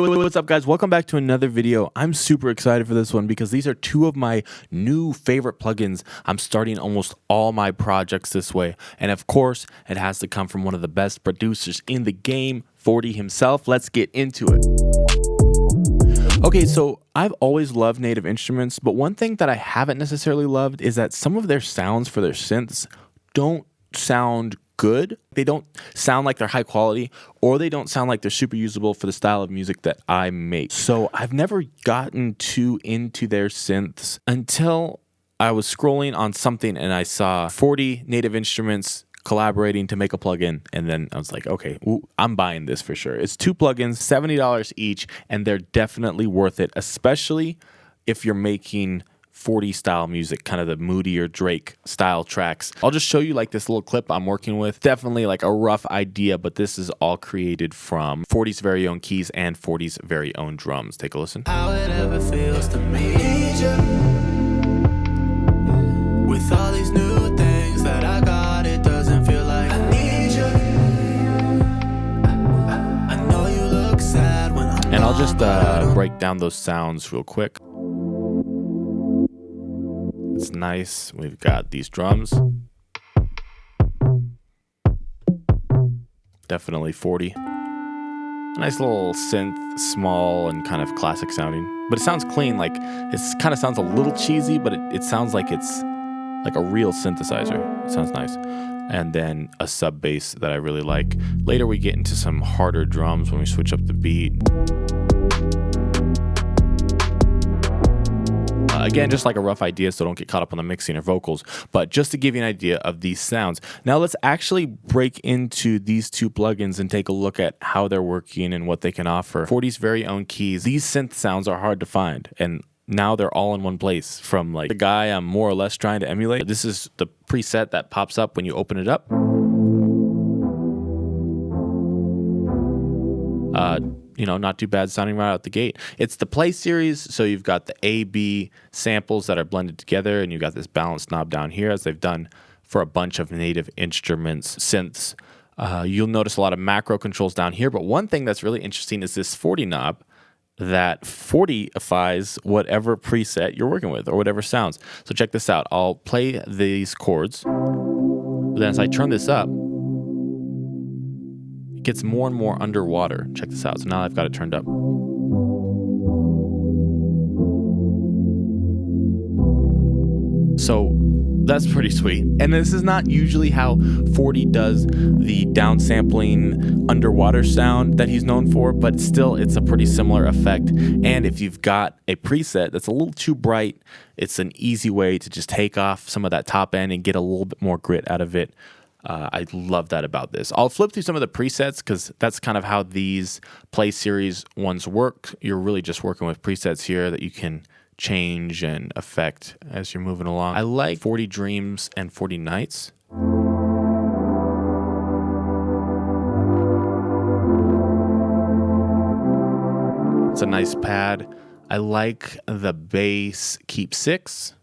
What's up, guys? Welcome back to another video. I'm super excited for this one because these are two of my new favorite plugins. I'm starting almost all my projects this way, and of course it has to come from one of the best producers in the game, 40 himself. Let's get into it. Okay, so I've always loved Native Instruments, but one thing that I haven't necessarily loved is that some of their sounds for their synths don't sound good. They don't sound like they're high quality, or they don't sound like they're super usable for the style of music that I make. So I've never gotten too into their synths until I was scrolling on something and I saw 40 Native Instruments collaborating to make a plugin, and then I was like, okay, I'm buying this for sure. It's two plugins, $70 each, and they're definitely worth it, especially if you're making 40 style music, kind of the moodier Drake style tracks. I'll just show you like this little clip I'm working with. Definitely like a rough idea, but this is all created from 40's very own keys and 40's very own drums. Take a listen. How it ever feels to me with all these new things that I got, it doesn't feel like I need you. I know you look sad when I'm and I'll just break down those sounds real quick. It's nice. We've got these drums. Definitely 40. Nice little synth, small and kind of classic sounding. But it sounds clean. Like, it kind of sounds a little cheesy, but it sounds like it's like a real synthesizer. It sounds nice. And then a sub bass that I really like. Later we get into some harder drums when we switch up the beat. Again, just like a rough idea, so don't get caught up on the mixing or vocals, but just to give you an idea of these sounds. Now let's actually break into these two plugins and take a look at how they're working and what they can offer. 40's very own keys. These synth sounds are hard to find, and now they're all in one place from like the guy I'm more or less trying to emulate. This is the preset that pops up when you open it up. You know, not too bad sounding right out the gate. It's the play series, so you've got the A-B samples that are blended together, and you've got this balance knob down here, as they've done for a bunch of Native Instruments synths. You'll notice a lot of macro controls down here, but one thing that's really interesting is this 40 knob that 40ifies whatever preset you're working with or whatever sounds. So check this out. I'll play these chords, but then as I turn this up, it gets more and more underwater. Check this out. So now I've got it turned up. So that's pretty sweet. And this is not usually how 40 does the downsampling underwater sound that he's known for, but still it's a pretty similar effect. And if you've got a preset that's a little too bright, it's an easy way to just take off some of that top end and get a little bit more grit out of it. I love that about this. I'll flip through some of the presets because that's kind of how these play series ones work. You're really just working with presets here that you can change and affect as you're moving along. I like 40 Dreams and 40 Nights. It's a nice pad. I like the bass Keep 6.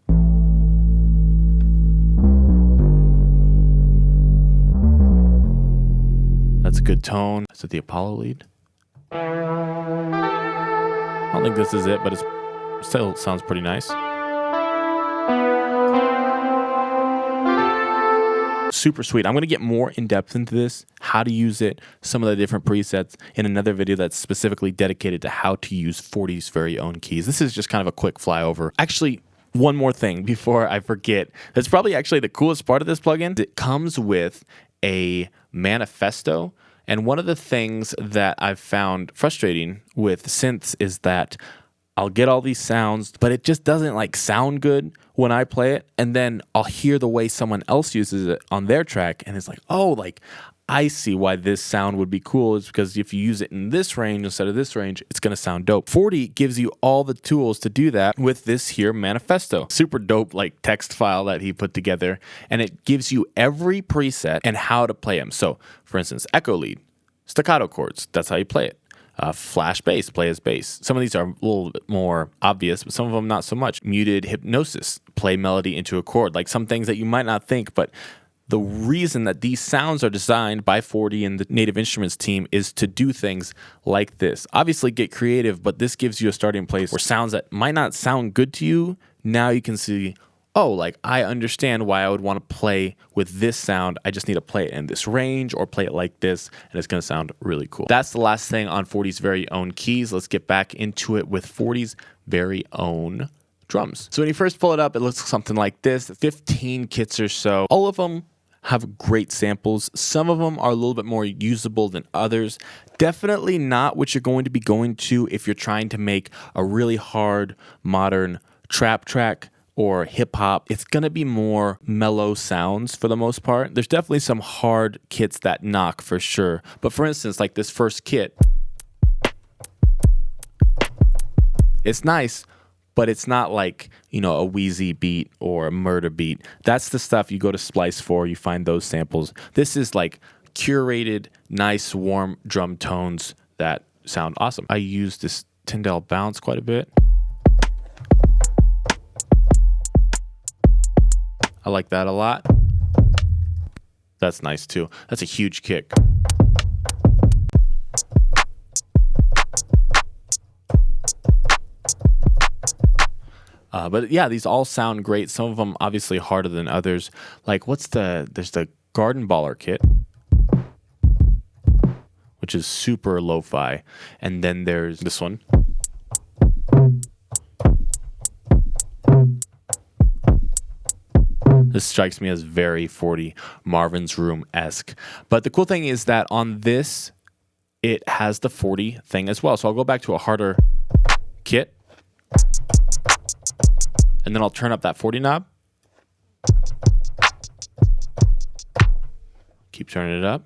That's a good tone. Is it the Apollo lead? I don't think this is it, but it still sounds pretty nice. Super sweet. I'm going to get more in depth into this, how to use it, some of the different presets in another video that's specifically dedicated to how to use 40's very own keys. This is just kind of a quick flyover. Actually, one more thing before I forget. That's probably actually the coolest part of this plugin. It comes with a manifesto, and one of the things that I've found frustrating with synths is that I'll get all these sounds, but it just doesn't like sound good when I play it, and then I'll hear the way someone else uses it on their track, and it's like, oh, like I see why this sound would be cool. It's because if you use it in this range instead of this range, it's going to sound dope. 40 gives you all the tools to do that with this here manifesto. Super dope like text file that he put together, and it gives you every preset and how to play them. So for instance, echo lead, staccato chords, that's how you play it. Flash bass, play as bass. Some of these are a little bit more obvious, but some of them not so much. Muted hypnosis, play melody into a chord. Like some things that you might not think, but The reason that these sounds are designed by 40 and the Native Instruments team is to do things like this. Obviously get creative, but this gives you a starting place where sounds that might not sound good to you, now you can see, oh, like I understand why I would want to play with this sound. I just need to play it in this range or play it like this, and it's going to sound really cool. That's the last thing on 40's very own keys. Let's get back into it with 40's very own drums. So when you first pull it up, it looks something like this, 15 kits or so. All of them have great samples. Some of them are a little bit more usable than others. Definitely not what you're going to be going to if you're trying to make a really hard modern trap track or hip hop. It's going to be more mellow sounds for the most part. There's definitely some hard kits that knock for sure. But for instance, like this first kit, it's nice, but it's not like, you know, a Wheezy beat or a Murder beat. That's the stuff you go to Splice for. You find those samples. This is like curated, nice, warm drum tones that sound awesome. I use this Tyndall bounce quite a bit. I like that a lot. That's nice too. That's a huge kick. But yeah, these all sound great. Some of them obviously harder than others. Like there's the Garden Baller kit, which is super lo-fi. And then there's this one. This strikes me as very 40 Marvin's Room-esque. But the cool thing is that on this, it has the 40 thing as well. So I'll go back to a harder kit. And then I'll turn up that 40 knob. Keep turning it up.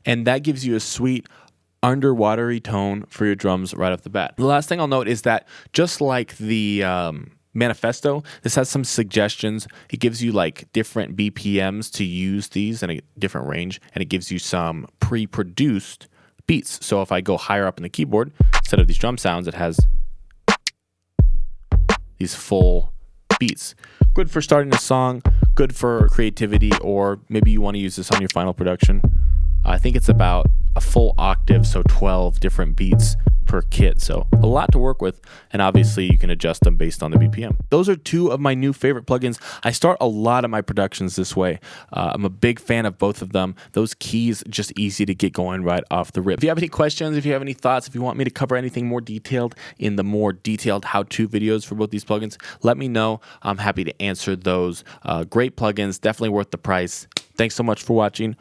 And that gives you a sweet underwatery tone for your drums right off the bat. The last thing I'll note is that just like the Manifesto, this has some suggestions. It gives you like different BPMs to use these in a different range, and it gives you some pre-produced beats. So if I go higher up in the keyboard, instead of these drum sounds, it has these full beats. Good for starting a song, good for creativity, or maybe you want to use this on your final production. I think it's about a full octave, so 12 different beats per kit. So a lot to work with, and obviously you can adjust them based on the BPM. Those are two of my new favorite plugins. I start a lot of my productions this way. I'm a big fan of both of them. Those keys, just easy to get going right off the rip. If you have any questions, if you have any thoughts, if you want me to cover anything more detailed in the more detailed how-to videos for both these plugins, let me know. I'm happy to answer those. Great plugins, definitely worth the price. Thanks so much for watching.